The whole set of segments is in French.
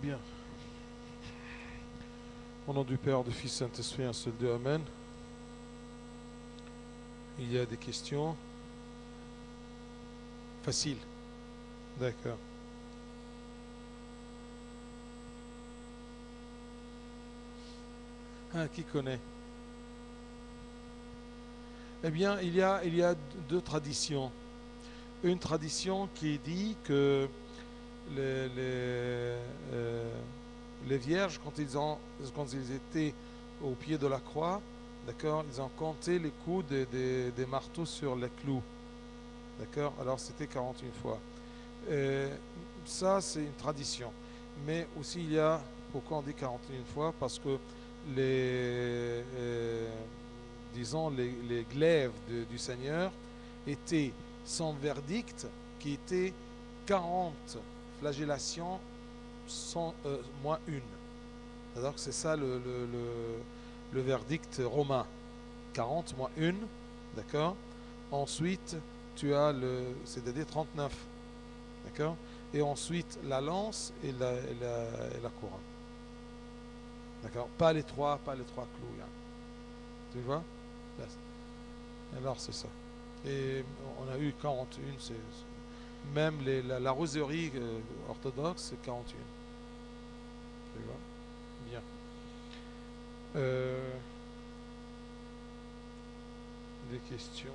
Bien. Au nom du Père, du Fils, Saint-Esprit, un seul Dieu, Amen. Il y a des questions faciles. D'accord. Qui connaît? Eh bien, il y a deux traditions. Une tradition qui dit que les, les, euh, les vierges, quand ils étaient au pied de la croix, d'accord, ils ont compté les coups des marteaux sur les clous. D'accord? Alors c'était 41 fois. Euh, Ça, c'est une tradition. Mais aussi, il y a, pourquoi on dit 41 fois? Parce que disons, les glaives du Seigneur étaient son verdict, qui était 40 flagellations moins une. Alors que c'est ça le verdict romain. 40 moins une, d'accord? Ensuite, tu as c'est-à-dire 39, d'accord? Et ensuite, la lance et la couronne. D'accord? Pas les trois clous, là. Tu vois? Là. Alors, c'est ça. Et on a eu 41, même la roseraie orthodoxe, c'est 41. Tu vois? Bien. Euh, des questions.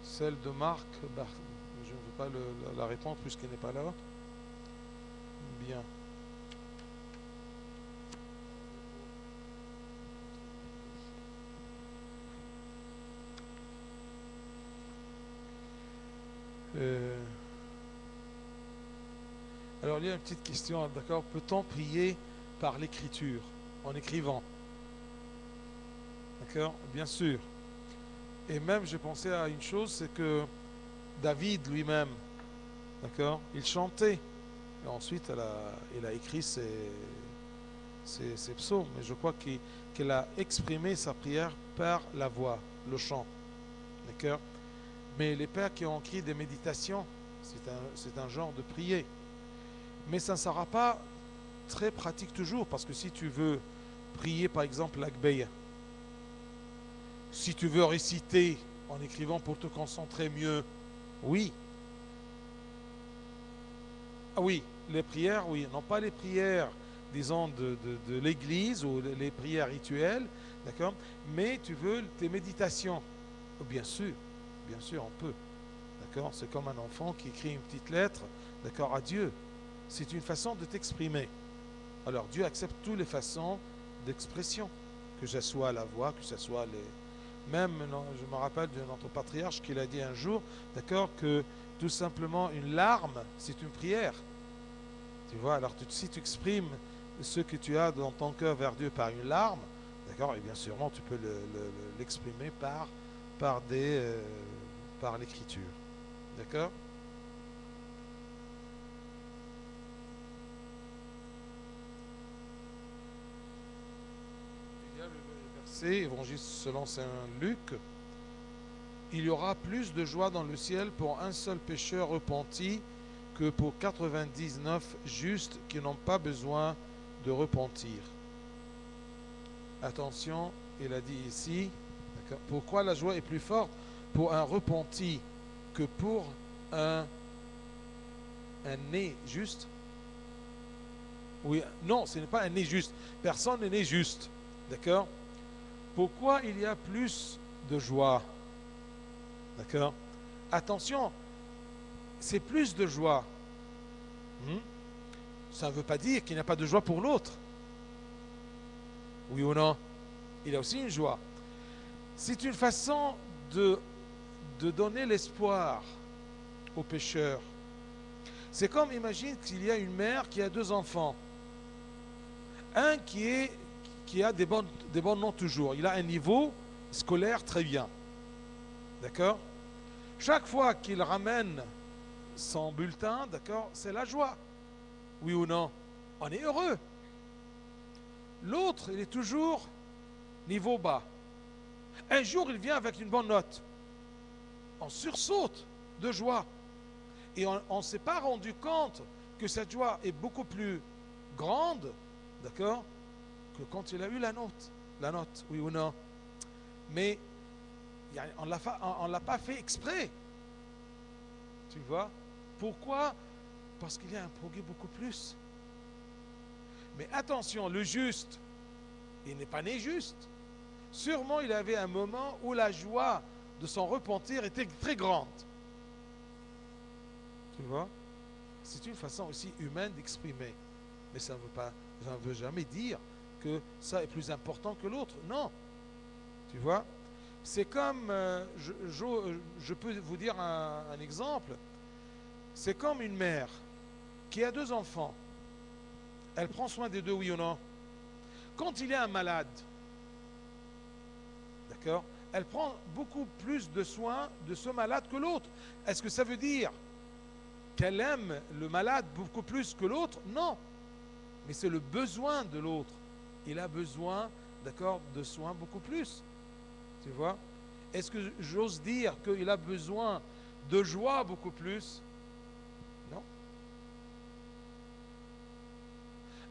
Celle de Marc, je ne veux pas la répondre puisqu'elle n'est pas là. Bien. Alors, il y a une petite question, d'accord? Peut-on prier par l'écriture, en écrivant? D'accord? Bien sûr. Et même, j'ai pensé à une chose, c'est que David lui-même, d'accord? Il chantait. Et ensuite, il a écrit ses psaumes. Mais je crois qu'il a exprimé sa prière par la voix, le chant. D'accord? Mais les pères qui ont écrit des méditations, c'est un genre de prier. Mais ça ne sera pas très pratique toujours, parce que si tu veux prier, par exemple, l'Agbeya, si tu veux réciter en écrivant pour te concentrer mieux, oui. Ah oui, les prières, oui. Non pas les prières, disons, de l'église ou les prières rituelles, d'accord? Mais tu veux tes méditations. Bien sûr, on peut. D'accord? C'est comme un enfant qui écrit une petite lettre, d'accord, à Dieu. C'est une façon de t'exprimer. Alors Dieu accepte toutes les façons d'expression, que ce soit la voix, que ce soit les... Même, je me rappelle de notre patriarche qui l'a dit un jour, d'accord, que tout simplement une larme, c'est une prière. Tu vois, alors si tu exprimes ce que tu as dans ton cœur vers Dieu par une larme, d'accord, et bien sûrement tu peux l'exprimer par l'écriture. D'accord? Il y a le verset, évangile selon saint Luc, il y aura plus de joie dans le ciel pour un seul pécheur repenti que pour 99 justes qui n'ont pas besoin de repentir. Attention, il a dit ici, pourquoi la joie est plus forte pour un repenti que pour un né juste? Oui, non, ce n'est pas un né juste. Personne n'est né juste. D'accord? Pourquoi il y a plus de joie? D'accord? Attention, c'est plus de joie. Ça ne veut pas dire qu'il n'y a pas de joie pour l'autre. Oui ou non? Il y a aussi une joie. C'est une façon de donner l'espoir aux pécheurs. C'est comme, imagine qu'il y a une mère qui a deux enfants. Un qui a des bons noms toujours. Il a un niveau scolaire très bien. D'accord? Chaque fois qu'il ramène son bulletin, d'accord, c'est la joie. Oui ou non? On est heureux. L'autre, il est toujours niveau bas. Un jour, il vient avec une bonne note. On sursaute de joie. Et on ne s'est pas rendu compte que cette joie est beaucoup plus grande, d'accord, que quand il a eu la note. La note, oui ou non. Mais on ne l'a pas fait exprès. Tu vois? Pourquoi? Parce qu'il y a un progrès beaucoup plus. Mais attention, le juste, il n'est pas né juste. Sûrement, il avait un moment où la joie de son repentir était très grande. Tu vois? C'est une façon aussi humaine d'exprimer. Mais ça ne veut jamais dire que ça est plus important que l'autre. Non. Tu vois? C'est comme, je peux vous dire un exemple. C'est comme une mère qui a 2 enfants. Elle prend soin des 2, oui ou non? Quand il y a un malade, d'accord, elle prend beaucoup plus de soin de ce malade que l'autre. Est-ce que ça veut dire qu'elle aime le malade beaucoup plus que l'autre? Non. Mais c'est le besoin de l'autre. Il a besoin, d'accord, de soins beaucoup plus. Tu vois? Est-ce que j'ose dire qu'il a besoin de joie beaucoup plus? Non.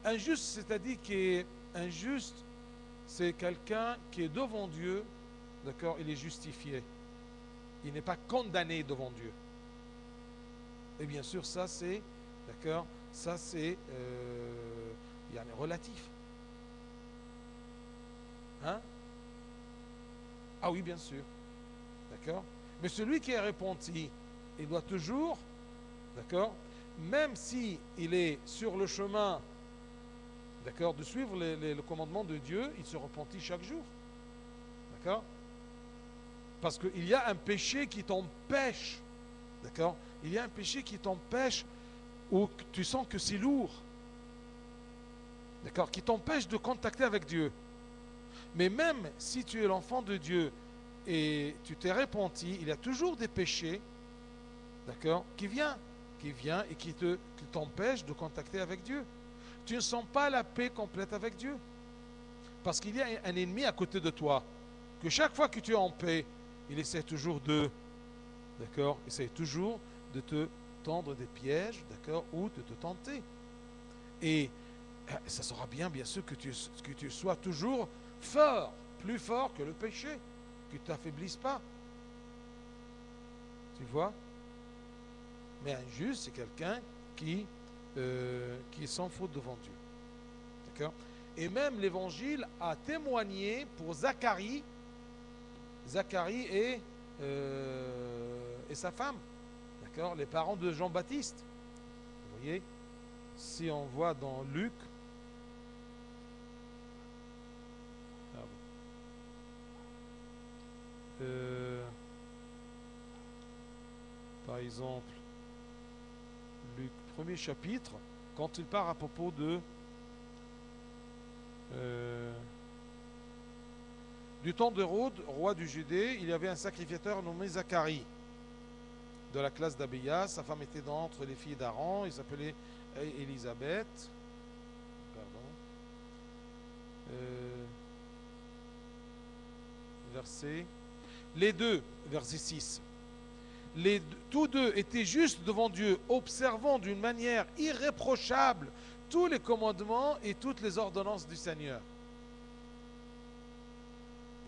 Un juste, c'est-à-dire qu'un juste, c'est quelqu'un qui est devant Dieu, d'accord, il est justifié. Il n'est pas condamné devant Dieu. Et bien sûr, ça c'est, d'accord, ça c'est relatif. Hein? Ah oui, bien sûr. D'accord? Mais celui qui est repenti, il doit toujours, d'accord, même si il est sur le chemin, d'accord, de suivre le commandement de Dieu, il se repentit chaque jour. D'accord? Parce qu'il y a un péché qui t'empêche, d'accord? Il y a un péché qui t'empêche, ou tu sens que c'est lourd, d'accord, qui t'empêche de contacter avec Dieu. Mais même si tu es l'enfant de Dieu et tu t'es repenti, il y a toujours des péchés, d'accord, qui viennent et qui t'empêchent de contacter avec Dieu. Tu ne sens pas la paix complète avec Dieu. Parce qu'il y a un ennemi à côté de toi, que chaque fois que tu es en paix, il essaie toujours d'accord, essaie toujours de te tendre des pièges, d'accord, ou de te tenter. Et ça sera bien sûr, que tu sois toujours fort, plus fort que le péché, que tu t'affaiblisse pas. Tu vois? Mais un juste, c'est quelqu'un qui est sans faute devant Dieu. D'accord? Et même l'Évangile a témoigné pour Zacharie et sa femme. D'accord? Les parents de Jean-Baptiste. Vous voyez? Si on voit dans Luc, par exemple, Luc, 1er chapitre, quand il parle à propos du temps d'Hérode, roi du Judée, il y avait un sacrificateur nommé Zacharie, de la classe d'Abia. Sa femme était d'entre les filles d'Aaron, il s'appelait Élisabeth. Pardon. Verset. Les deux, verset 6. Tous deux étaient justes devant Dieu, observant d'une manière irréprochable tous les commandements et toutes les ordonnances du Seigneur.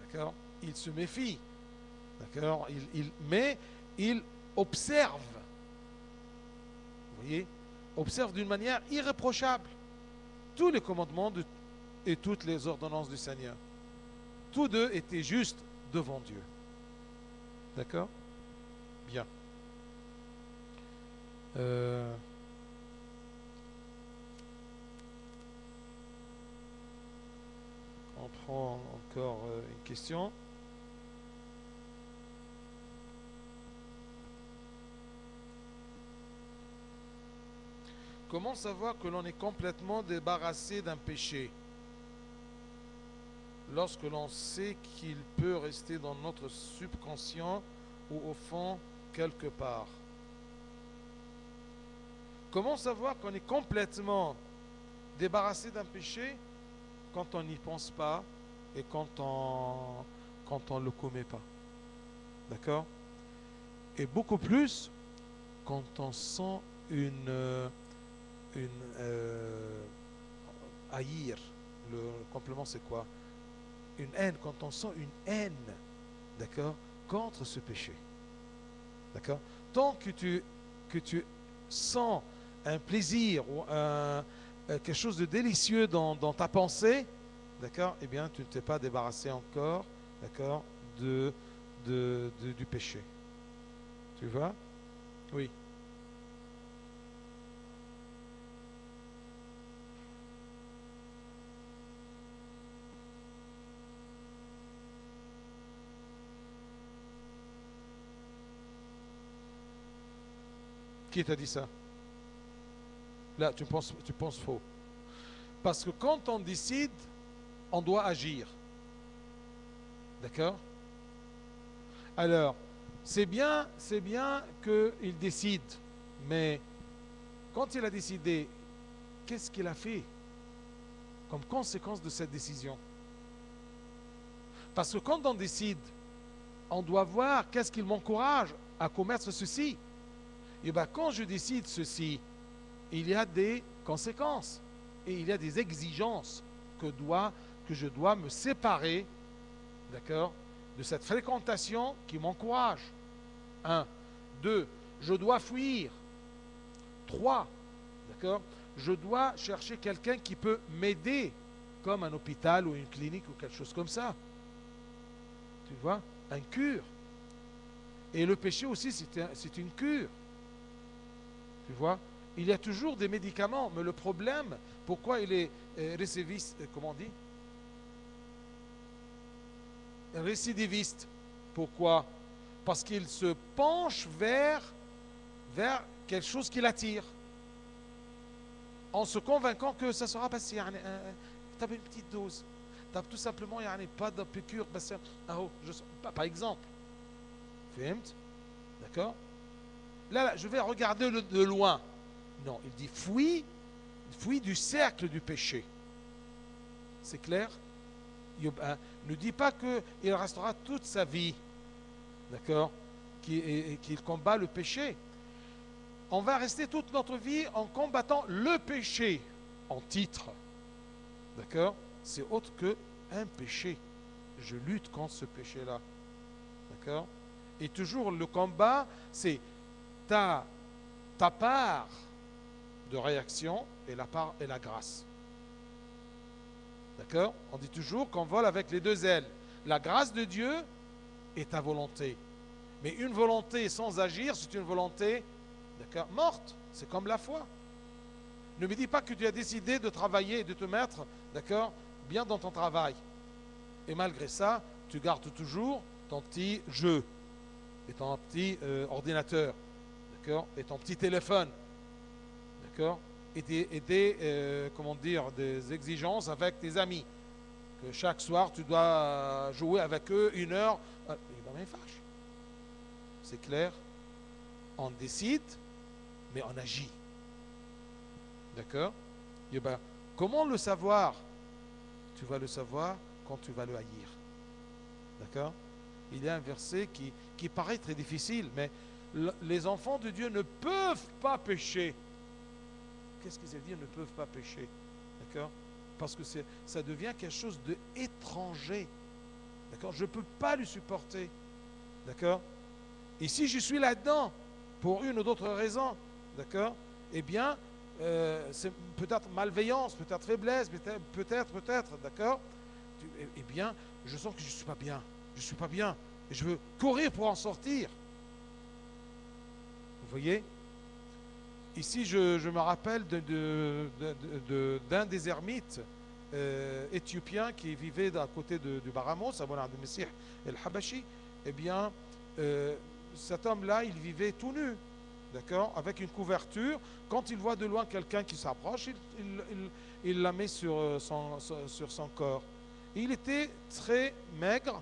D'accord? Il se méfie. D'accord? Mais il observe. Vous voyez? Observe d'une manière irréprochable tous les commandements et toutes les ordonnances du Seigneur. Tous deux étaient justes devant Dieu. D'accord? Bien. On prend encore une question. Comment savoir que l'on est complètement débarrassé d'un péché lorsque l'on sait qu'il peut rester dans notre subconscient ou au fond quelque part? Comment savoir qu'on est complètement débarrassé d'un péché quand on n'y pense pas et quand on ne le commet pas? D'accord? Et beaucoup plus quand on sent une haïr. Le complément, c'est quoi? Une haine, quand on sent une haine, d'accord, contre ce péché. D'accord? Tant que tu sens un plaisir ou quelque chose de délicieux dans ta pensée, d'accord, eh bien, tu ne t'es pas débarrassé encore, d'accord, du péché. Tu vois? Oui. Qui t'a dit ça? Là, tu penses faux. Parce que quand on décide, on doit agir. D'accord? Alors, c'est bien qu'il décide, mais quand il a décidé, qu'est-ce qu'il a fait comme conséquence de cette décision? Parce que quand on décide, on doit voir qu'est-ce qui m'encourage à commettre ceci. Et bien, quand je décide ceci, il y a des conséquences et il y a des exigences que je dois me séparer, d'accord, de cette fréquentation qui m'encourage. Un. Deux, je dois fuir. Trois, d'accord, je dois chercher quelqu'un qui peut m'aider, comme un hôpital ou une clinique ou quelque chose comme ça. Tu vois, un cure. Et le péché aussi, c'est une cure. Tu vois, il y a toujours des médicaments, mais le problème, pourquoi il est récidiviste, comment on dit? Récidiviste. Pourquoi? Parce qu'il se penche vers quelque chose qui l'attire, en se convainquant que ça sera passé. Tu as une petite dose. Tu as tout simplement pas de piqûre. Par exemple. Fimt? D'accord? Là, je vais regarder de loin. Non, il dit fuis du cercle du péché. C'est clair? Ne dit pas qu'il restera toute sa vie, d'accord, qu'il combat le péché. On va rester toute notre vie en combattant le péché en titre. D'accord? C'est autre que un péché. Je lutte contre ce péché-là. D'accord? Et toujours le combat, c'est ta part de réaction et la part et la grâce. D'accord? On dit toujours qu'on vole avec les deux ailes. La grâce de Dieu est ta volonté. Mais une volonté sans agir, c'est une volonté, d'accord, morte. C'est comme la foi. Ne me dis pas que tu as décidé de travailler et de te mettre, d'accord, bien dans ton travail. Et malgré ça, tu gardes toujours ton petit jeu et ton petit ordinateur, d'accord, et ton petit téléphone, d'accord, et des exigences avec tes amis. Que chaque soir, tu dois jouer avec eux 1 heure. C'est clair? On décide, mais on agit. D'accord? Et ben, comment le savoir? Tu vas le savoir quand tu vas le haïr. D'accord? Il y a un verset qui paraît très difficile, mais les enfants de Dieu ne peuvent pas pécher. Qu'est-ce qu'ils veulent dire ne peuvent pas pécher? D'accord? Parce que ça devient quelque chose d'étranger. D'accord? Je ne peux pas le supporter. D'accord? Et si je suis là-dedans, pour une ou d'autre raison, d'accord, eh bien, c'est peut-être malveillance, peut-être faiblesse, peut-être, d'accord, eh bien, je sens que je ne suis pas bien. Je ne suis pas bien. Et je veux courir pour en sortir. Vous voyez? Ici, je me rappelle d'un des ermites éthiopiens qui vivait à côté du Baramos, à Bouna de Messih el-Habashi. Eh bien, cet homme-là, il vivait tout nu, d'accord, avec une couverture. Quand il voit de loin quelqu'un qui s'approche, il la met sur son corps. Et il était très maigre,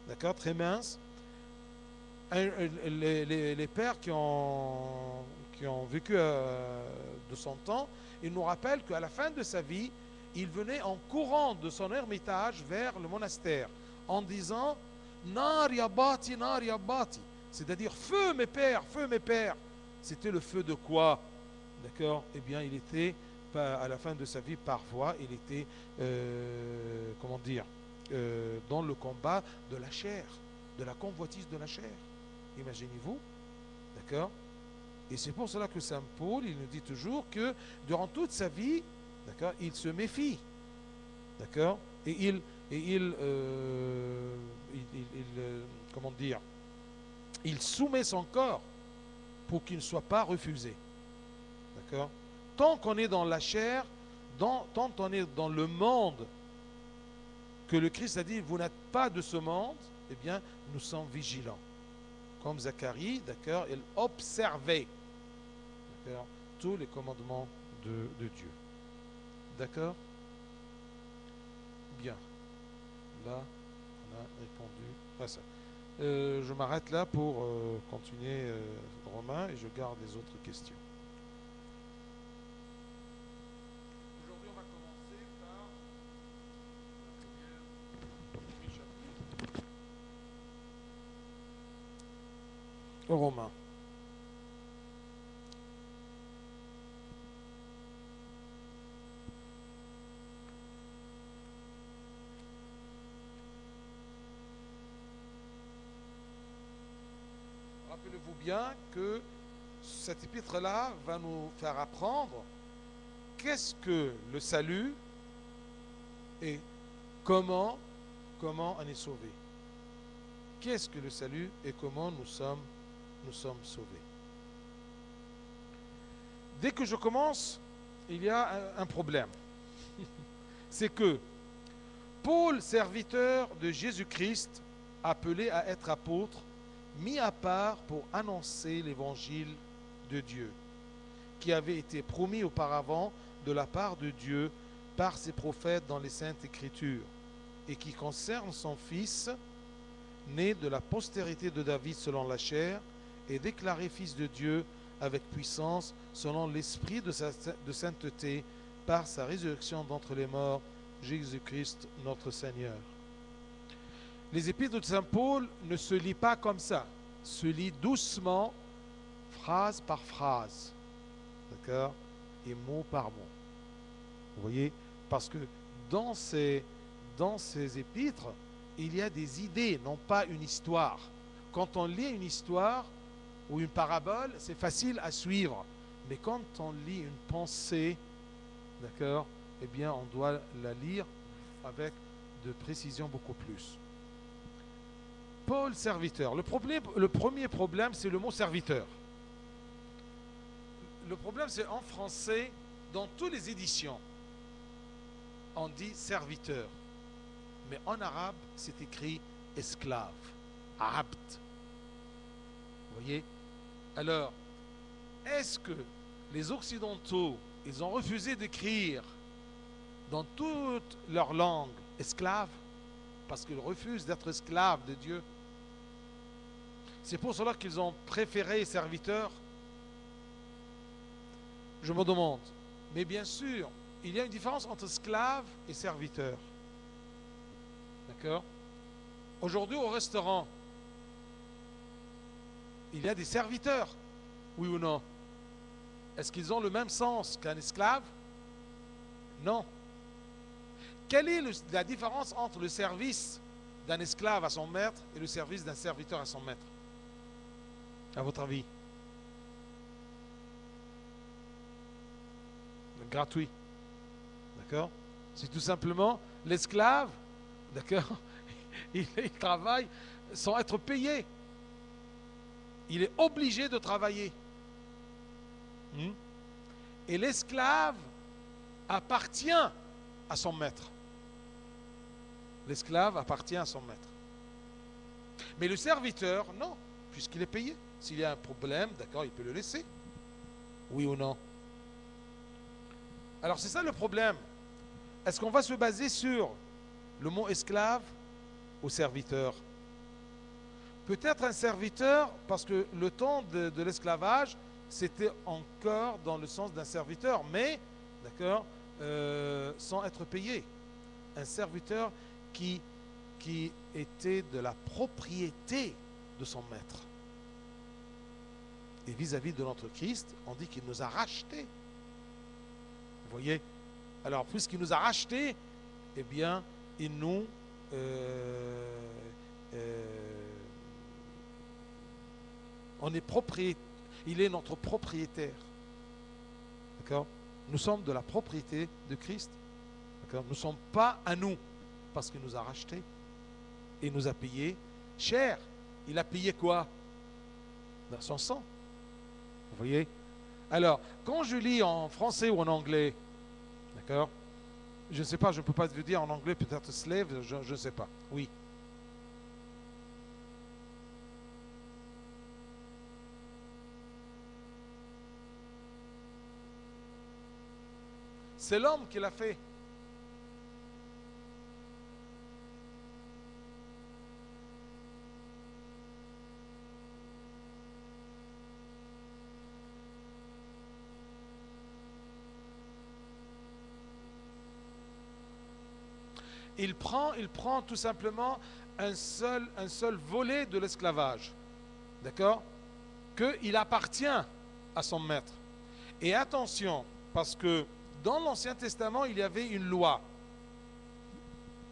d'accord, très mince. Les pères qui ont vécu de son temps, ils nous rappellent qu'à la fin de sa vie, il venait en courant de son ermitage vers le monastère en disant Nar yabati, c'est-à-dire feu mes pères, feu mes pères. C'était le feu de quoi? d'accord, eh bien, il était, à la fin de sa vie, parfois, il était, comment dire, dans le combat de la chair, de la convoitise de la chair. Imaginez-vous, d'accord? Et c'est pour cela que Saint Paul, il nous dit toujours que durant toute sa vie, d'accord, il se méfie, d'accord? Et comment dire, il soumet son corps pour qu'il ne soit pas refusé, d'accord? Tant qu'on est dans la chair, tant qu'on est dans le monde, que le Christ a dit, vous n'êtes pas de ce monde, eh bien, nous sommes vigilants. Comme Zacharie, d'accord, il observait, d'accord, tous les commandements de Dieu. D'accord? Bien. Là, on a répondu à ça. Je m'arrête là pour continuer Romain et je garde les autres questions. Aujourd'hui, on va commencer par le premier chapitre. Romain. Rappelez-vous bien que cet épître-là va nous faire apprendre qu'est-ce que le salut et comment on est sauvé. Qu'est-ce que le salut et comment nous sommes sauvés. Dès que je commence, il y a un problème. C'est que Paul, serviteur de Jésus-Christ, appelé à être apôtre, mis à part pour annoncer l'évangile de Dieu, qui avait été promis auparavant de la part de Dieu par ses prophètes dans les Saintes Écritures, et qui concerne son Fils, né de la postérité de David selon la chair, et déclaré Fils de Dieu avec puissance selon l'esprit de sainteté par sa résurrection d'entre les morts, Jésus-Christ notre Seigneur. Les épîtres de Saint Paul ne se lisent pas comme ça, se lisent doucement, phrase par phrase, d'accord, et mot par mot. Vous voyez, parce que dans ces épîtres, il y a des idées, non pas une histoire. Quand on lit une histoire ou une parabole, c'est facile à suivre. Mais quand on lit une pensée, d'accord, eh bien, on doit la lire avec de précision beaucoup plus. Paul, serviteur. Le premier problème, c'est le mot serviteur. Le problème, c'est en français, dans toutes les éditions, on dit serviteur. Mais en arabe, c'est écrit esclave, abd. Vous voyez? Alors, est-ce que les Occidentaux, ils ont refusé d'écrire dans toute leur langue esclave parce qu'ils refusent d'être esclaves de Dieu? C'est pour cela qu'ils ont préféré serviteur? Je me demande. Mais bien sûr, il y a une différence entre esclave et serviteur. D'accord? Aujourd'hui, au restaurant, il y a des serviteurs, oui ou non? Est-ce qu'ils ont le même sens qu'un esclave? Non. Quelle est la différence entre le service d'un esclave à son maître et le service d'un serviteur à son maître, à votre avis? Gratuit. D'accord? C'est tout simplement l'esclave, d'accord? Il travaille sans être payé. Il est obligé de travailler. Et l'esclave appartient à son maître. L'esclave appartient à son maître. Mais le serviteur, non, puisqu'il est payé. S'il y a un problème, d'accord, il peut le laisser. Oui ou non? Alors c'est ça le problème. Est-ce qu'on va se baser sur le mot esclave ou serviteur? Peut-être un serviteur, parce que le temps de l'esclavage, c'était encore dans le sens d'un serviteur, mais, d'accord, sans être payé. Un serviteur qui était de la propriété de son maître. Et vis-à-vis de notre Christ, on dit qu'il nous a rachetés. Vous voyez? Alors, puisqu'il nous a rachetés, eh bien, il nous... on est propriétaire. Il est notre propriétaire. D'accord? Nous sommes de la propriété de Christ. D'accord? Nous ne sommes pas à nous, parce qu'il nous a rachetés. Et il nous a payé cher. Il a payé quoi? Dans son sang. Vous voyez? Alors, quand je lis en français ou en anglais, d'accord? Je ne sais pas, je ne peux pas vous dire en anglais, peut-être slave, je ne sais pas. Oui. C'est l'homme qui l'a fait. Il prend tout simplement un seul volet de l'esclavage. D'accord? Qu'il appartient à son maître. Et attention, parce que dans l'Ancien Testament, il y avait une loi.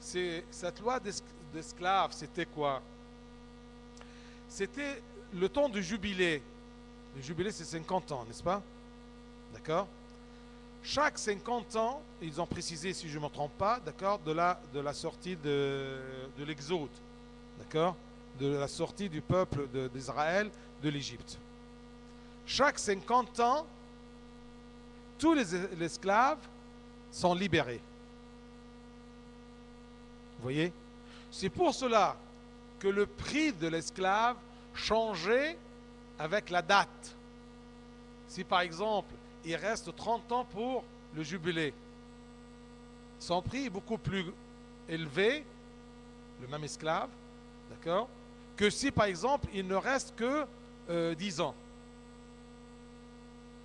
Cette loi d'esclaves, c'était quoi? C'était le temps du jubilé. Le jubilé, c'est 50 ans, n'est-ce pas? D'accord? Chaque 50 ans, ils ont précisé, si je ne me trompe pas, d'accord, de la sortie de l'Exode, d'accord, de la sortie du peuple d'Israël de l'Égypte. Chaque 50 ans, tous les esclaves sont libérés. Vous voyez? C'est pour cela que le prix de l'esclave changeait avec la date. Si par exemple, il reste 30 ans pour le jubilé, son prix est beaucoup plus élevé, le même esclave, d'accord, que si par exemple il ne reste que 10 ans.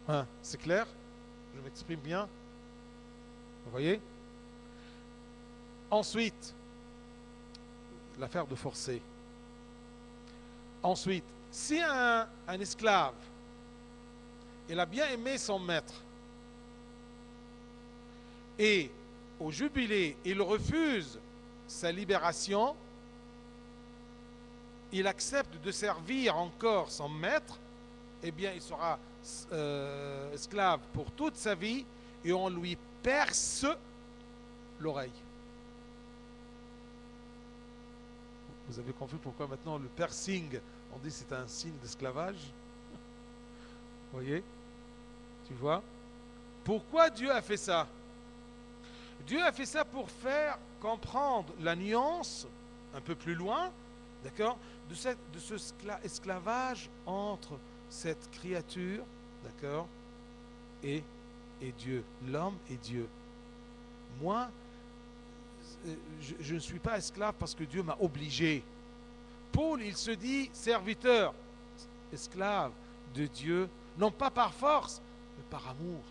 Hein, c'est clair? Je m'exprime bien? Vous voyez? Ensuite, l'affaire de forcer. Ensuite, si un esclave, il a bien aimé son maître, et au jubilé, il refuse sa libération, il accepte de servir encore son maître, eh bien, il sera esclave pour toute sa vie et on lui perce l'oreille. Vous avez compris pourquoi maintenant le piercing, on dit c'est un signe d'esclavage? Vous voyez? Tu vois? Pourquoi Dieu a fait ça? Dieu a fait ça pour faire comprendre la nuance un peu plus loin, d'accord, de ce esclavage entre cette créature, d'accord, et Dieu, l'homme et Dieu. Moi, je ne suis pas esclave parce que Dieu m'a obligé. Paul, il se dit serviteur, esclave de Dieu, non pas par force, mais par amour.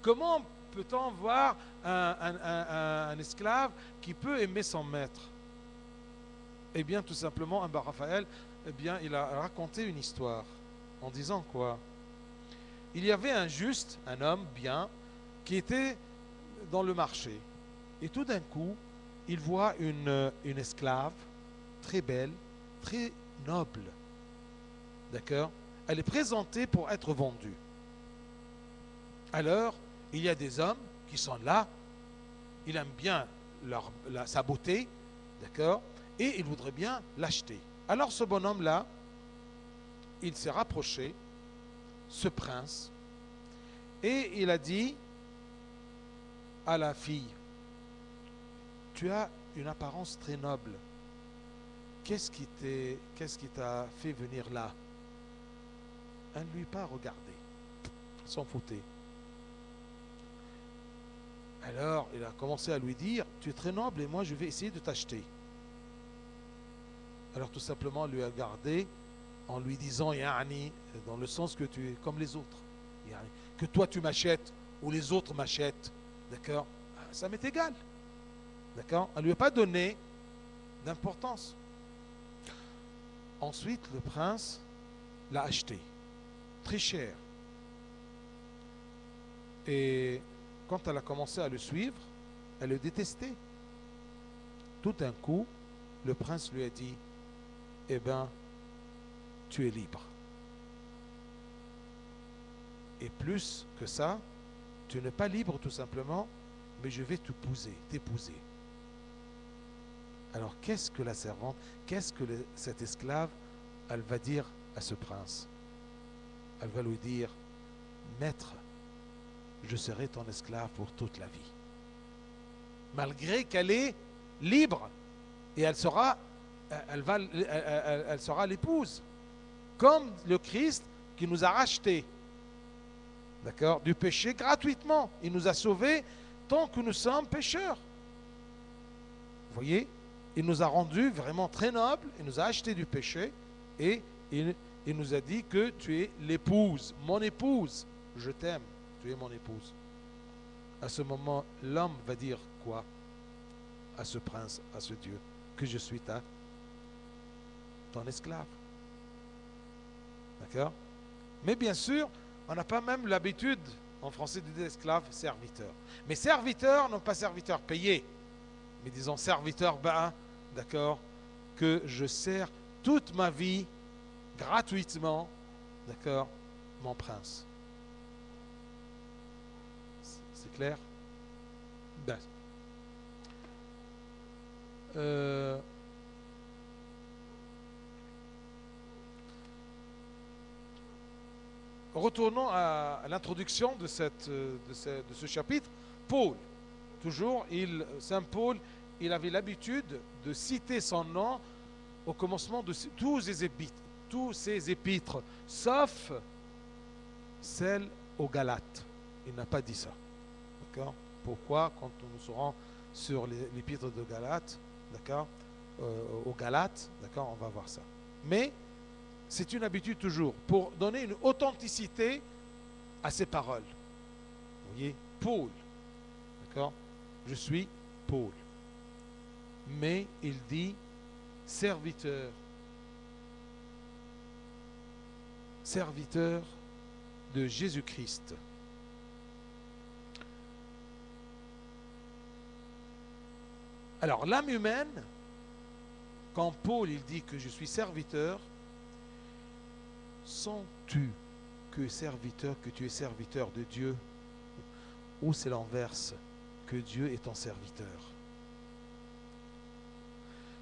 Comment peut-on voir un esclave qui peut aimer son maître? Eh bien, tout simplement, Abba Raphaël, eh bien, il a raconté une histoire en disant quoi? Il y avait un juste, un homme bien, qui était dans le marché. Et tout d'un coup, il voit une esclave très belle, très noble. D'accord? Elle est présentée pour être vendue. Alors, il y a des hommes qui sont là, il aime bien sa beauté, d'accord? Et il voudrait bien l'acheter. Alors ce bonhomme-là, il s'est rapproché, ce prince, et il a dit à la fille, tu as une apparence très noble. Qu'est-ce qui t'a fait venir là? Elle ne lui a pas regardé, s'en foutait. Alors, il a commencé à lui dire, tu es très noble et moi je vais essayer de t'acheter. Alors tout simplement, lui a gardé en lui disant, yani, dans le sens que tu es comme les autres. Yani, que toi tu m'achètes ou les autres m'achètent. D'accord? Ça m'est égal. D'accord? Elle ne lui a pas donné d'importance. Ensuite, le prince l'a acheté, très cher. Et quand elle a commencé à le suivre, elle le détestait. Tout d'un coup, le prince lui a dit, eh bien, tu es libre. Et plus que ça, tu n'es pas libre tout simplement, mais je vais t'épouser. Alors qu'est-ce que la servante, qu'est-ce que cette esclave, elle va dire à ce prince? Elle va lui dire, maître, je serai ton esclave pour toute la vie. Malgré qu'elle est libre, et elle sera l'épouse, comme le Christ qui nous a rachetés, d'accord, du péché gratuitement. Il nous a sauvés tant que nous sommes pécheurs. Vous voyez, il nous a rendus vraiment très nobles, il nous a achetés du péché, et il nous a dit que tu es l'épouse, mon épouse, je t'aime, tu es mon épouse. À ce moment, l'homme va dire quoi à ce prince, à ce Dieu? Que je suis ton esclave. D'accord? Mais bien sûr, on n'a pas même l'habitude en français de dire esclave, serviteur. Mais serviteur, non pas serviteur payé, mais disons serviteur, d'accord, que je sers toute ma vie gratuitement, d'accord, mon prince. C'est clair? Ben. Retournons à l'introduction de ce chapitre. Paul, toujours, Saint Paul, il avait l'habitude de citer son nom au commencement de tous ses épîtres, sauf celle aux Galates. Il n'a pas dit ça. D'accord? Pourquoi? Quand nous serons sur l'épître de Galates, d'accord, aux Galates, d'accord, on va voir ça. Mais c'est une habitude toujours pour donner une authenticité à ses paroles. Vous voyez, Paul, d'accord, je suis Paul. Mais il dit serviteur de Jésus-Christ. Alors, l'âme humaine, quand Paul il dit que je suis serviteur, sens-tu que tu es serviteur de Dieu, ou c'est l'inverse, que Dieu est ton serviteur?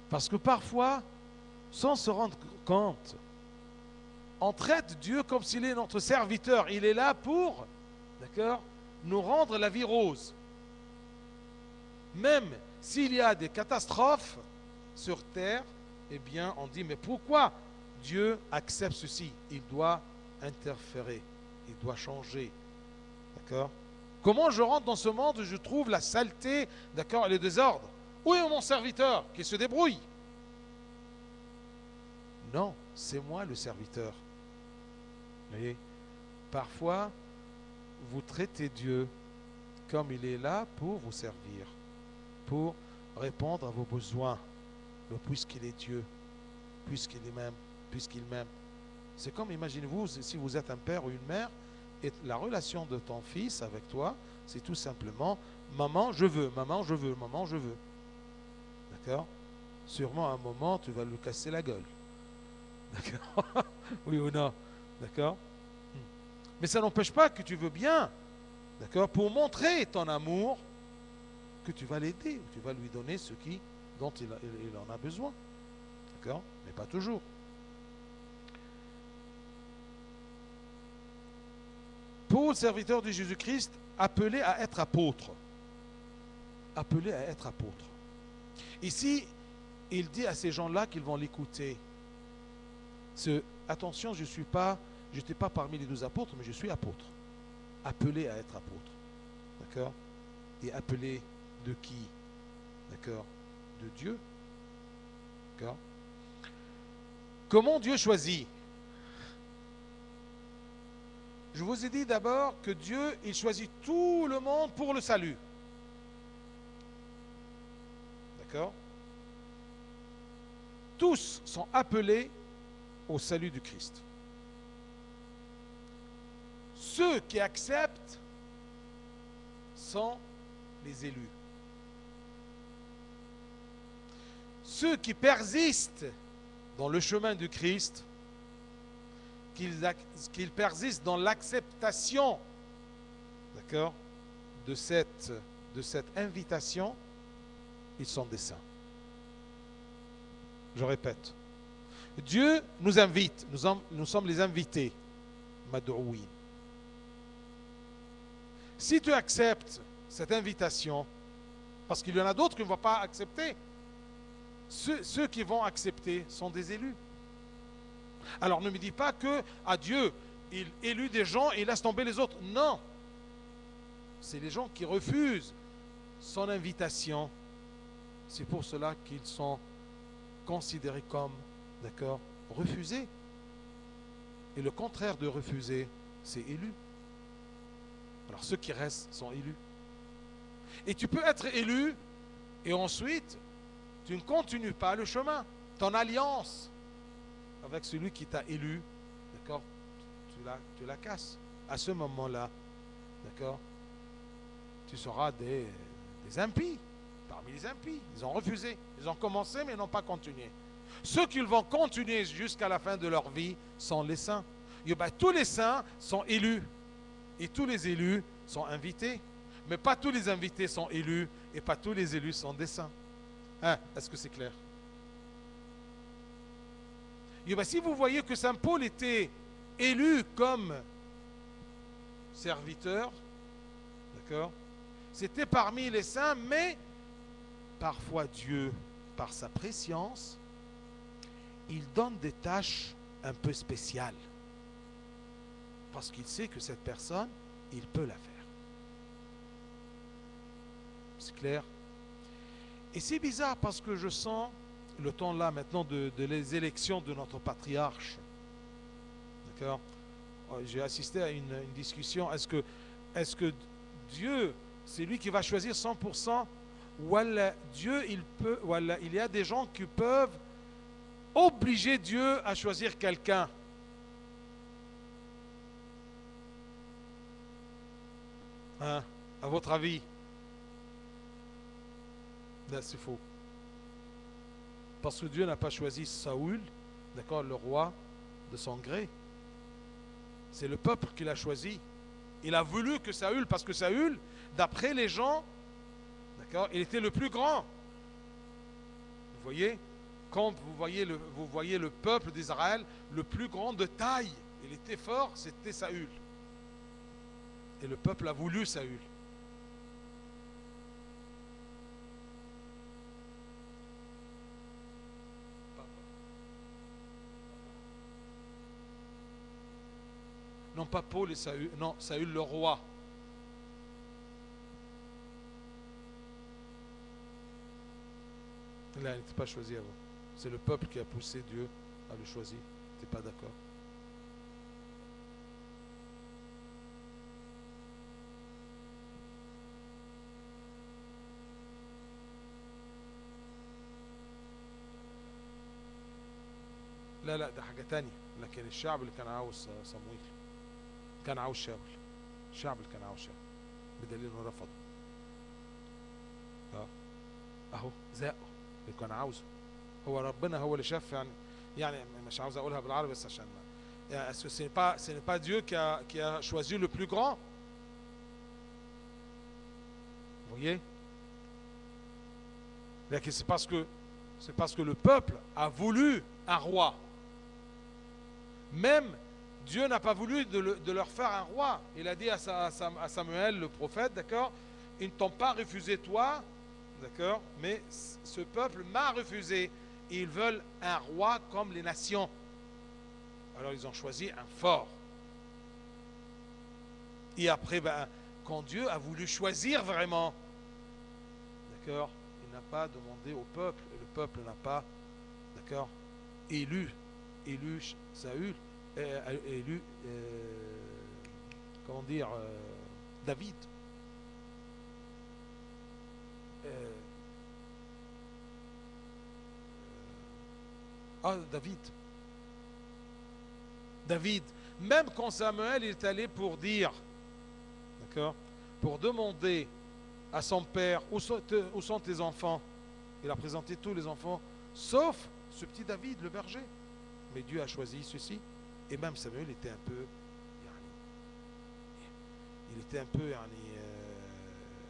Parce que parfois, sans se rendre compte, on traite Dieu comme s'il est notre serviteur. Il est là pour, d'accord, nous rendre la vie rose. Même s'il y a des catastrophes sur terre, eh bien, on dit, mais pourquoi Dieu accepte ceci? Il doit interférer, il doit changer. D'accord? Comment je rentre dans ce monde où je trouve la saleté, d'accord, et le désordre? Où est mon serviteur qui se débrouille? Non, c'est moi le serviteur. Vous voyez? Parfois, vous traitez Dieu comme il est là pour vous servir, pour répondre à vos besoins, puisqu'il est Dieu, puisqu'il m'aime. C'est comme, imaginez-vous, si vous êtes un père ou une mère, et la relation de ton fils avec toi, c'est tout simplement maman, je veux, maman, je veux, maman, je veux. D'accord? Sûrement à un moment, tu vas lui casser la gueule. D'accord? Oui ou non? D'accord? Mais ça n'empêche pas que tu veux bien, d'accord, pour montrer ton amour, que tu vas l'aider, tu vas lui donner dont il en a besoin. D'accord? Mais pas toujours. Paul, serviteur de Jésus-Christ, appelé à être apôtre. Appelé à être apôtre. Ici, il dit à ces gens-là qu'ils vont l'écouter. Attention, je n'étais pas parmi les 12 apôtres, mais je suis apôtre. Appelé à être apôtre. D'accord? Et appelé de qui? D'accord? De Dieu. D'accord? Comment Dieu choisit? Je vous ai dit d'abord que Dieu, il choisit tout le monde pour le salut. D'accord? Tous sont appelés au salut du Christ. ceux qui acceptent sont les élus. Ceux qui persistent dans le chemin du Christ, qu'ils persistent dans l'acceptation, d'accord, de cette invitation, ils sont des saints. Je répète, Dieu nous invite, nous sommes les invités, Madououin. Si tu acceptes cette invitation, parce qu'il y en a d'autres qui ne vont pas accepter, ceux qui vont accepter sont des élus. Alors ne me dis pas que à Dieu, il élit des gens et il laisse tomber les autres. Non. C'est les gens qui refusent son invitation. C'est pour cela qu'ils sont considérés comme, d'accord, refusés. Et le contraire de refuser, c'est élu. Alors ceux qui restent sont élus. Et tu peux être élu et ensuite tu ne continues pas le chemin. Ton alliance avec celui qui t'a élu, d'accord, tu la casses. À ce moment-là, d'accord, tu seras des impies, parmi les impies. Ils ont refusé, ils ont commencé mais n'ont pas continué. Ceux qui vont continuer jusqu'à la fin de leur vie sont les saints. Et bien, tous les saints sont élus et tous les élus sont invités. Mais pas tous les invités sont élus et pas tous les élus sont des saints. Hein, est-ce que c'est clair? Et bien, si vous voyez que Saint Paul était élu comme serviteur, d'accord, c'était parmi les saints, mais parfois Dieu, par sa préscience, il donne des tâches un peu spéciales. Parce qu'il sait que cette personne, il peut la faire. C'est clair? Et c'est bizarre parce que je sens le temps là maintenant de les élections de notre patriarche. D'accord? J'ai assisté à une discussion. Est-ce que Dieu, c'est lui qui va choisir 100%, ou Dieu, il y a des gens qui peuvent obliger Dieu à choisir quelqu'un? Hein? À votre avis? Là, c'est faux. Parce que Dieu n'a pas choisi Saül, d'accord, le roi, de son gré. C'est le peuple qui l'a choisi. Il a voulu que Saül, parce que Saül, d'après les gens, d'accord, il était le plus grand. Vous voyez, quand vous voyez le peuple d'Israël, le plus grand de taille, il était fort, c'était Saül. Et le peuple a voulu Saül. Non, pas Paul et Saül, non, Saül le roi. Là, il n'était pas choisi avant. C'est le peuple qui a poussé Dieu à le choisir. Tu n'es pas d'accord? لا لا، ده حاجة تانية. لكن الشعب اللي كان عاوز صمويل كان عاوز شاول. الشعب اللي كان عاوز شاول بدليل انه رفض. اهو زاقه اللي كان عاوزه. هو ربنا هو اللي شاف، يعني مش عاوز اقولها بالعربي بس عشان est-ce que ce n'est pas Dieu qui a choisi le plus grand? Vous voyez? C'est parce que le peuple a voulu un roi. Même Dieu n'a pas voulu de leur faire un roi. Il a dit à Samuel, le prophète, d'accord, ils ne t'ont pas refusé toi, d'accord, mais ce peuple m'a refusé. Et ils veulent un roi comme les nations. Alors ils ont choisi un fort. Et après, quand Dieu a voulu choisir vraiment, d'accord, il n'a pas demandé au peuple, et le peuple n'a pas, d'accord, élu Saül, élu, comment dire, David. David. Même quand Samuel est allé pour dire, d'accord, pour demander à son père, où sont tes enfants? Il a présenté tous les enfants, sauf ce petit David, le berger. Mais Dieu a choisi ceci. Et même Samuel était un peu, il était un peu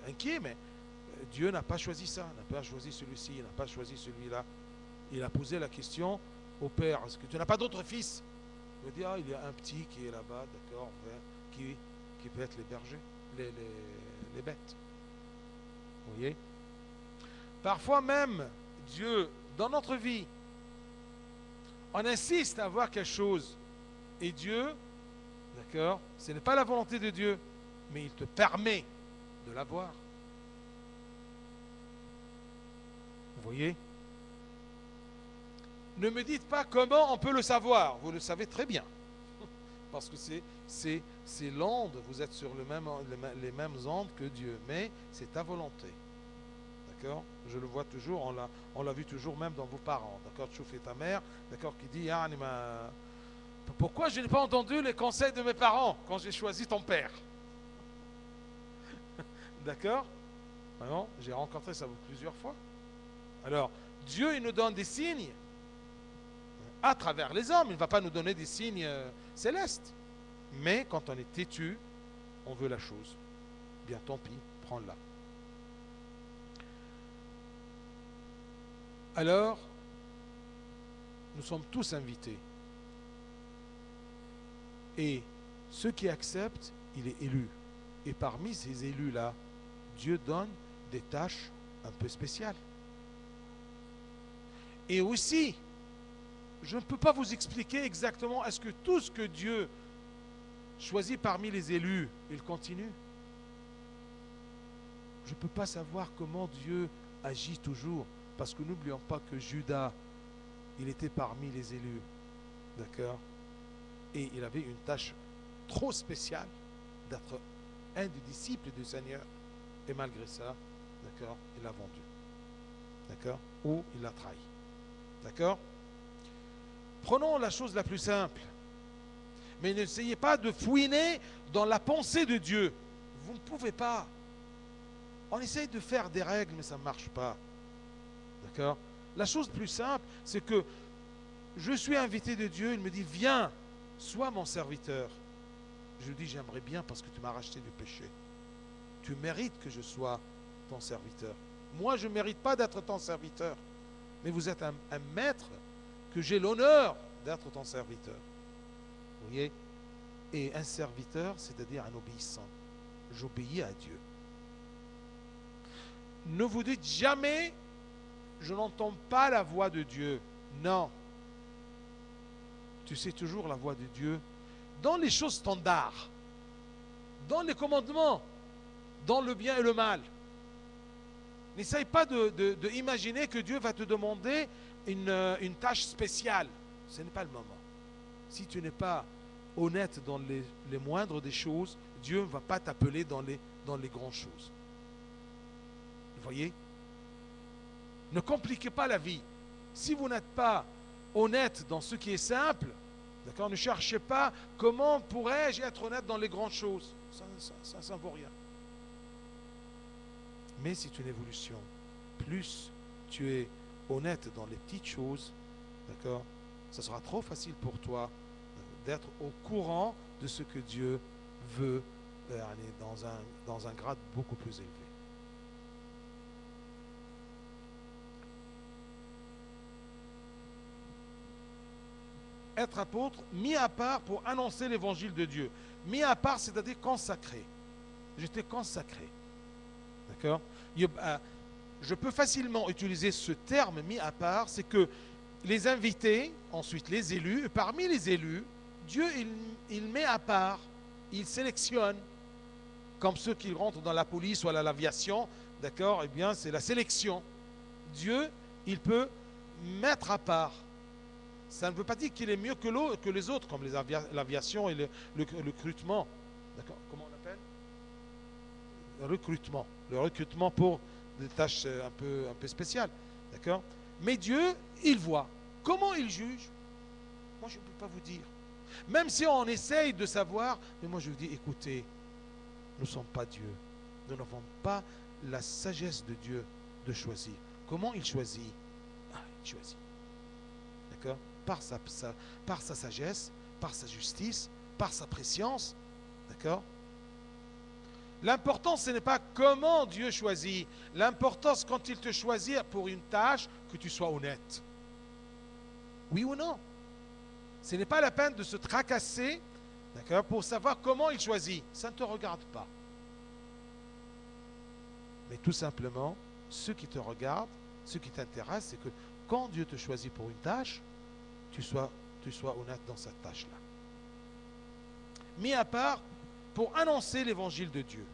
inquiet, mais Dieu n'a pas choisi ça, n'a pas choisi celui-ci, n'a pas choisi celui-là. Il a posé la question au père, est-ce que tu n'as pas d'autres fils? Il dit, ah, il y a un petit qui est là-bas, d'accord, qui peut être les bergers, les bêtes. Vous voyez? Parfois même, Dieu, dans notre vie, on insiste à avoir quelque chose. Et Dieu, d'accord, ce n'est pas la volonté de Dieu, mais il te permet de l'avoir. Vous voyez? Ne me dites pas comment on peut le savoir. Vous le savez très bien. Parce que c'est l'onde, vous êtes sur les mêmes ondes que Dieu. Mais c'est ta volonté. D'accord? Je le vois toujours, on l'a vu toujours même dans vos parents. D'accord? Tu fais ta mère, d'accord, qui dit, ah, pourquoi je n'ai pas entendu les conseils de mes parents quand j'ai choisi ton père? D'accord? Vraiment, j'ai rencontré ça plusieurs fois. Alors, Dieu, il nous donne des signes à travers les hommes. Il ne va pas nous donner des signes célestes. Mais quand on est têtu, on veut la chose. Bien, tant pis, prends-la. Alors, nous sommes tous invités. Et ceux qui acceptent, il est élu. Et parmi ces élus-là, Dieu donne des tâches un peu spéciales. Et aussi, je ne peux pas vous expliquer exactement, est-ce que tout ce que Dieu choisit parmi les élus, il continue? Je ne peux pas savoir comment Dieu agit toujours, parce que n'oublions pas que Judas, il était parmi les élus, d'accord? Et il avait une tâche trop spéciale d'être un des disciples du Seigneur. Et malgré ça, d'accord, il l'a vendu. D'accord? Ou il l'a trahi. D'accord? Prenons la chose la plus simple. Mais n'essayez pas de fouiner dans la pensée de Dieu. Vous ne pouvez pas. On essaye de faire des règles, mais ça ne marche pas. D'accord? La chose plus simple, c'est que je suis invité de Dieu, il me dit, viens, sois mon serviteur. Je lui dis, j'aimerais bien parce que tu m'as racheté du péché. Tu mérites que je sois ton serviteur. Moi, je ne mérite pas d'être ton serviteur. Mais vous êtes un maître que j'ai l'honneur d'être ton serviteur. Vous voyez? Et un serviteur, c'est-à-dire un obéissant. J'obéis à Dieu. Ne vous dites jamais, je n'entends pas la voix de Dieu. Non. Tu sais toujours la voix de Dieu dans les choses standards, dans les commandements, dans le bien et le mal. N'essaye pas d'imaginer que Dieu va te demander une tâche spéciale. Ce n'est pas le moment. Si tu n'es pas honnête dans les moindres des choses, Dieu ne va pas t'appeler dans les grandes choses. Vous voyez? Ne compliquez pas la vie. Si vous n'êtes pas honnête dans ce qui est simple, d'accord, ne cherchez pas comment pourrais-je être honnête dans les grandes choses. Ça ne vaut rien. Mais c'est une évolution. Plus tu es honnête dans les petites choses, d'accord, ça sera trop facile pour toi d'être au courant de ce que Dieu veut aller dans un grade beaucoup plus élevé. Être apôtre, mis à part pour annoncer l'évangile de Dieu. Mis à part, c'est-à-dire consacré. J'étais consacré. D'accord? Je peux facilement utiliser ce terme mis à part, c'est que les invités, ensuite les élus, et parmi les élus, Dieu, il met à part, il sélectionne, comme ceux qui rentrent dans la police ou à l'aviation, d'accord? Eh bien, c'est la sélection. Dieu, il peut mettre à part. Ça ne veut pas dire qu'il est mieux que les autres, comme l'aviation et le recrutement. D'accord? Comment on l'appelle? Le recrutement pour des tâches un peu spéciales. D'accord? Mais Dieu, il voit. Comment il juge? Moi, je ne peux pas vous dire. Même si on essaye de savoir, mais moi je vous dis, écoutez, nous ne sommes pas Dieu. Nous n'avons pas la sagesse de Dieu de choisir. Comment il choisit? Il choisit. D'accord? Par sa sagesse, par sa justice, par sa préscience. D'accord? L'important, ce n'est pas comment Dieu choisit. L'important, c'est quand il te choisit pour une tâche, que tu sois honnête. Oui ou non? Ce n'est pas la peine de se tracasser, d'accord, pour savoir comment il choisit. Ça ne te regarde pas. Mais tout simplement, ce qui te regarde, ce qui t'intéresse, c'est que quand Dieu te choisit pour une tâche, tu sois honnête dans cette tâche-là. Mis à part pour annoncer l'évangile de Dieu.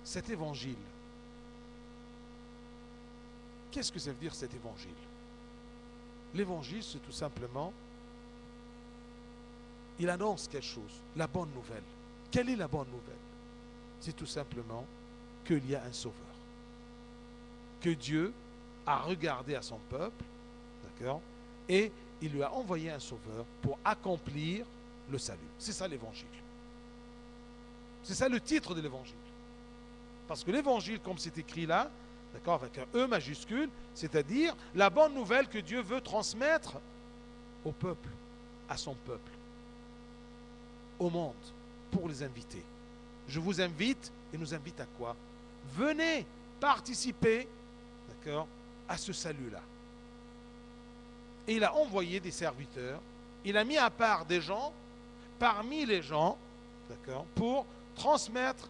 Cet évangile, qu'est-ce que ça veut dire cet évangile? L'évangile, c'est tout simplement, il annonce quelque chose, la bonne nouvelle. Quelle est la bonne nouvelle? C'est tout simplement qu'il y a un sauveur. Que Dieu a regardé à son peuple, d'accord, et il lui a envoyé un sauveur pour accomplir le salut. C'est ça l'évangile. C'est ça le titre de l'évangile. Parce que l'évangile, comme c'est écrit là, d'accord, avec un E majuscule, c'est-à-dire la bonne nouvelle que Dieu veut transmettre au peuple, à son peuple, au monde, pour les inviter. Je vous invite, et nous invite à quoi? Venez participer, d'accord, à ce salut-là. Et il a envoyé des serviteurs, il a mis à part des gens, parmi les gens, d'accord, pour transmettre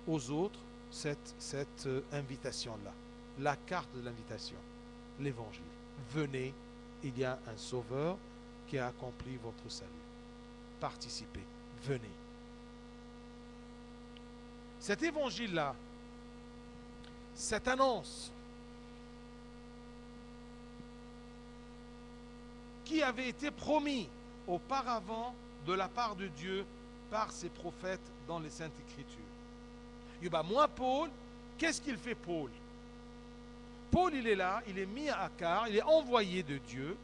aux autres cette invitation-là, la carte de l'invitation, l'évangile. Venez, il y a un sauveur qui a accompli votre salut. Participez, venez. Cet évangile-là, cette annonce qui avait été promis auparavant de la part de Dieu par ses prophètes dans les Saintes Écritures. Et ben moi, Paul, qu'est-ce qu'il fait, Paul? Paul, il est là, il est mis à carte, il est envoyé de Dieu,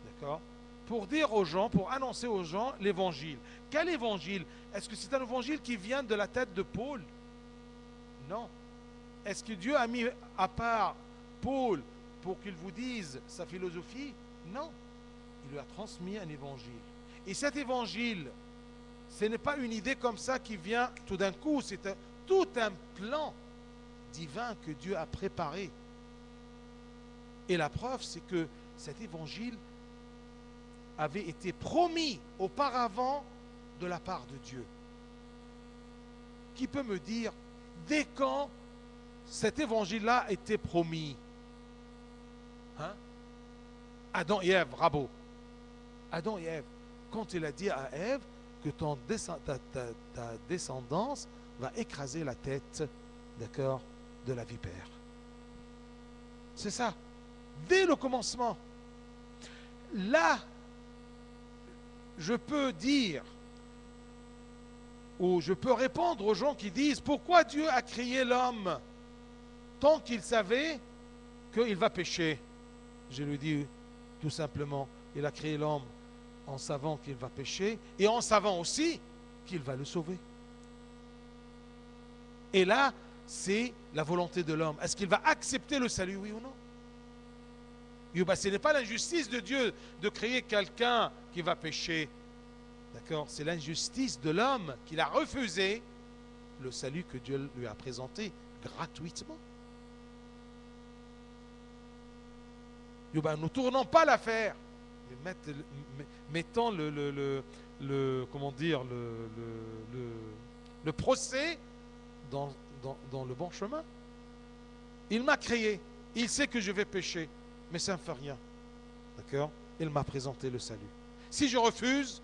d'accord, pour dire aux gens, pour annoncer aux gens l'évangile. Quel évangile? Est-ce que c'est un évangile qui vient de la tête de Paul? Non. Est-ce que Dieu a mis à part Paul pour qu'il vous dise sa philosophie? Non. Il lui a transmis un évangile. Et cet évangile, ce n'est pas une idée comme ça qui vient tout d'un coup, c'est tout un plan divin que Dieu a préparé. Et la preuve, c'est que cet évangile avait été promis auparavant de la part de Dieu. Qui peut me dire, dès quand cet évangile-là a été promis? Hein? Adam et Ève, bravo. Adam et Ève, quand il a dit à Ève que ta descendance va écraser la tête, d'accord, de la vipère. C'est ça. Dès le commencement. Là, je peux dire, ou je peux répondre aux gens qui disent, pourquoi Dieu a créé l'homme tant qu'il savait qu'il va pécher? Je lui dis tout simplement, il a créé l'homme en savant qu'il va pécher et en savant aussi qu'il va le sauver. Et là, c'est la volonté de l'homme. Est-ce qu'il va accepter le salut, oui ou non? Et ben, ce n'est pas l'injustice de Dieu de créer quelqu'un qui va pécher. D'accord? C'est l'injustice de l'homme qu'il a refusé le salut que Dieu lui a présenté gratuitement. Et ben, nous ne tournons pas l'affaire. Mettons comment dire, le procès dans le bon chemin. Il m'a créé, il sait que je vais pécher, mais ça ne fait rien. D'accord? Il m'a présenté le salut. Si je refuse,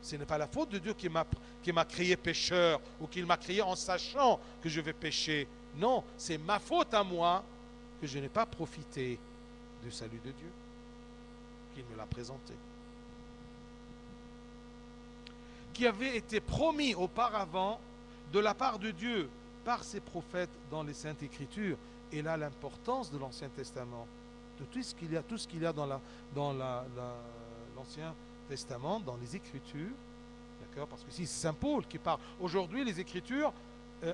ce n'est pas la faute de Dieu qui m'a créé pécheur ou qu'il m'a créé en sachant que je vais pécher. Non, c'est ma faute à moi que je n'ai pas profité du salut de Dieu, qu'il me l'a présenté. Qui avait été promis auparavant de la part de Dieu par ses prophètes dans les Saintes Écritures. Et là, l'importance de l'Ancien Testament. de tout ce qu'il y a dans l'Ancien Testament, dans les Écritures, d'accord? Parce que si c'est Saint Paul qui parle, aujourd'hui les Écritures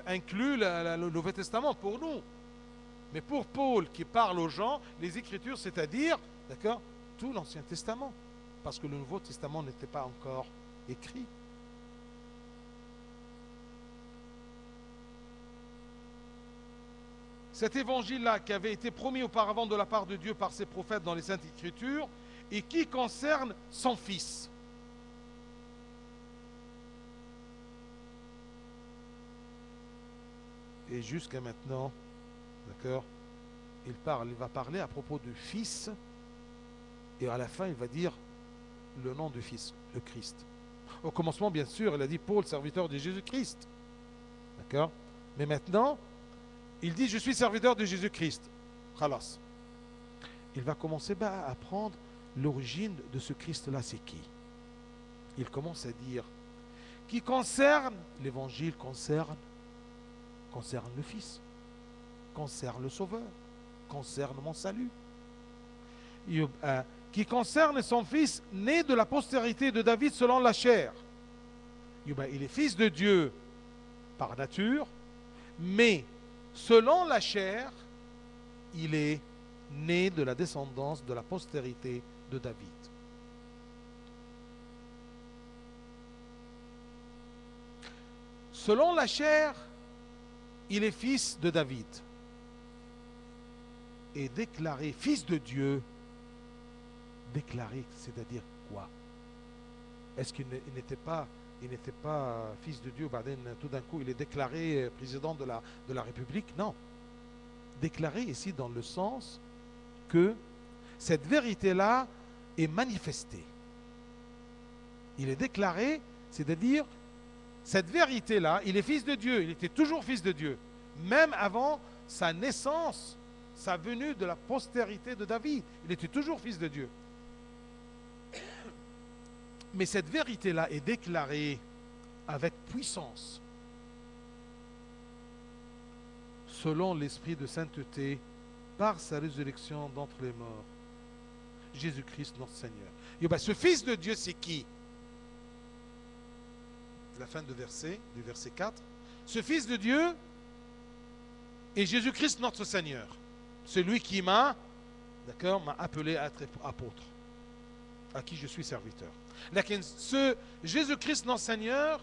incluent le Nouveau Testament pour nous. Mais pour Paul qui parle aux gens, les Écritures, c'est-à-dire, d'accord, tout l'Ancien Testament, parce que le Nouveau Testament n'était pas encore écrit. Cet évangile-là qui avait été promis auparavant de la part de Dieu par ses prophètes dans les Saintes Écritures et qui concerne son Fils. Et jusqu'à maintenant, d'accord, il va parler à propos du Fils et à la fin il va dire le nom du Fils, le Christ. Au commencement, bien sûr, il a dit Paul, serviteur de Jésus-Christ. D'accord? Mais maintenant, il dit je suis serviteur de Jésus-Christ. Khalas. Il va commencer à apprendre l'origine de ce Christ-là, c'est qui? Il commence à dire qui concerne, l'évangile concerne le Fils, concerne le Sauveur, concerne mon salut. Qui concerne son Fils né de la postérité de David selon la chair. Il est fils de Dieu par nature, mais selon la chair, il est né de la descendance de la postérité de David. Selon la chair, il est fils de David et déclaré fils de Dieu. Déclaré, c'est-à-dire quoi? Est-ce qu'il n'était pas, fils de Dieu, tout d'un coup il est déclaré président de la République? Non. Déclaré ici dans le sens que cette vérité-là est manifestée. Il est déclaré, c'est-à-dire cette vérité-là, il est fils de Dieu, il était toujours fils de Dieu, même avant sa naissance, sa venue de la postérité de David, il était toujours fils de Dieu. Mais cette vérité-là est déclarée avec puissance, selon l'esprit de sainteté, par sa résurrection d'entre les morts, Jésus-Christ notre Seigneur. Ce Fils de Dieu, c'est qui? La fin du verset 4. Ce Fils de Dieu est Jésus-Christ notre Seigneur, celui qui m'a appelé à être apôtre, à qui je suis serviteur. Ce Jésus-Christ notre Seigneur,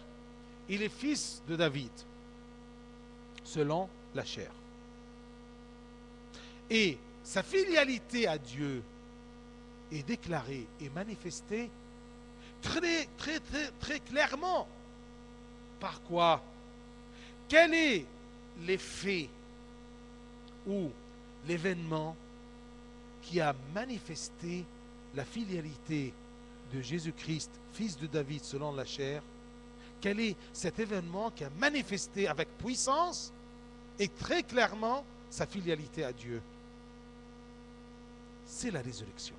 il est fils de David, selon la chair. Et sa filialité à Dieu est déclarée et manifestée très, très, très, très clairement. Par quoi? Quel est l'effet ou l'événement qui a manifesté la filialité de Jésus-Christ, fils de David selon la chair? Quel est cet événement qui a manifesté avec puissance et très clairement sa filialité à Dieu? C'est la résurrection.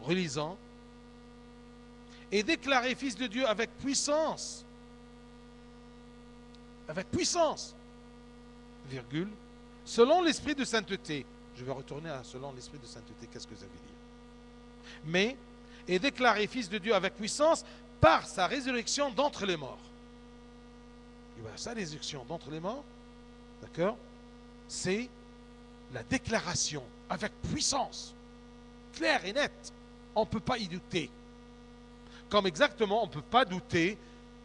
Relisant. Et déclaré fils de Dieu avec puissance. Avec puissance. Virgule. Selon l'esprit de sainteté. Je vais retourner à selon l'esprit de sainteté. Qu'est-ce que ça veut dire? Mais est déclaré fils de Dieu avec puissance par sa résurrection d'entre les morts. Sa résurrection d'entre les morts, d'accord, c'est la déclaration avec puissance, claire et nette. On ne peut pas y douter. Comme exactement, on ne peut pas douter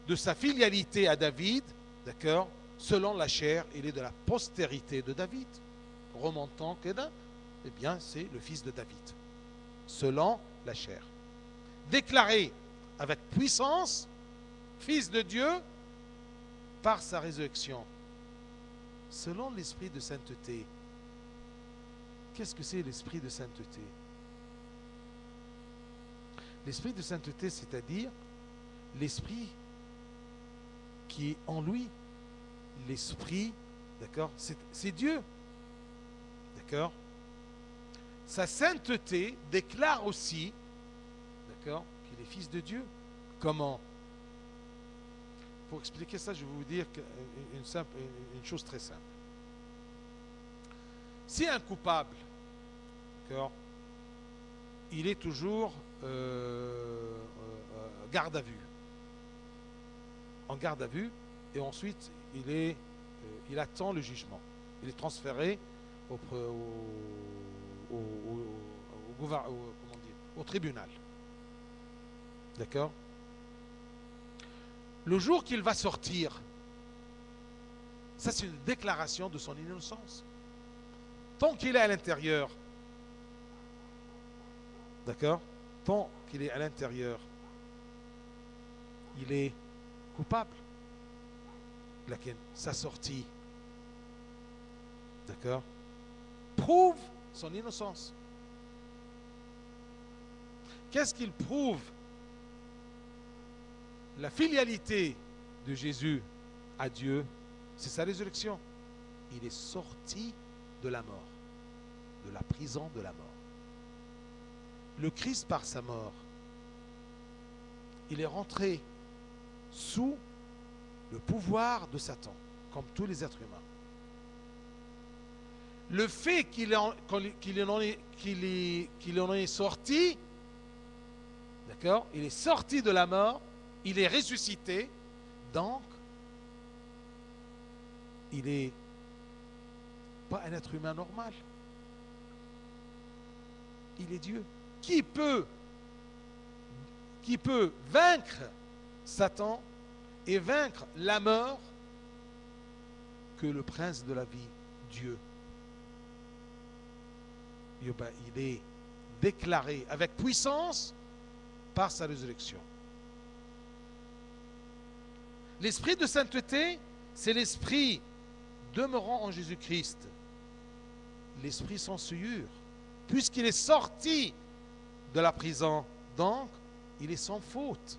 de sa filialité à David, d'accord, selon la chair, il est de la postérité de David. Remontant qu'Éden, eh bien, c'est le fils de David, selon la chair. Déclaré avec puissance, fils de Dieu, par sa résurrection, selon l'esprit de sainteté. Qu'est-ce que c'est l'esprit de sainteté? L'esprit de sainteté, c'est-à-dire l'esprit qui est en lui. L'esprit, d'accord, c'est Dieu. D'accord? Sa sainteté déclare aussi, d'accord, qu'il est fils de Dieu. Comment? Pour expliquer ça, je vais vous dire une chose très simple. Si un coupable, d'accord, il est toujours garde à vue, en garde à vue, et ensuite il attend le jugement. Il est transféré au tribunal. D'accord? Le jour qu'il va sortir, ça c'est une déclaration de son innocence. Tant qu'il est à l'intérieur, d'accord? Tant qu'il est à l'intérieur, il est coupable. Sa sortie, d'accord, prouve son innocence. Qu'est-ce qu'il prouve? La filialité de Jésus à Dieu, c'est sa résurrection. Il est sorti de la mort, de la prison de la mort. Le Christ, par sa mort, il est rentré sous le pouvoir de Satan, comme tous les êtres humains. Le fait qu'il en est sorti, d'accord, il est sorti de la mort, il est ressuscité, donc il n'est pas un être humain normal. Il est Dieu. Qui peut vaincre Satan et vaincre la mort que le prince de la vie, Dieu? Il est déclaré avec puissance par sa résurrection. L'esprit de sainteté, c'est l'esprit demeurant en Jésus-Christ. L'esprit sans souillure, puisqu'il est sorti de la prison, donc il est sans faute.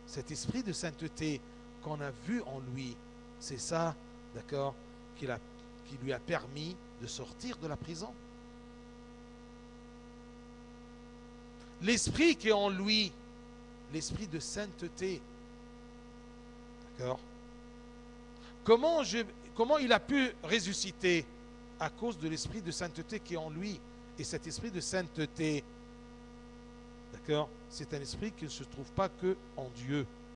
Cet esprit de sainteté qu'on a vu en lui, c'est ça, d'accord, qui lui a permis de sortir de la prison. L'esprit qui est en lui, l'esprit de sainteté, d'accord. Comment il a pu ressusciter? À cause de l'esprit de sainteté qui est en lui. Et cet esprit de sainteté, d'accord, c'est un esprit qui ne se trouve pas que en Dieu.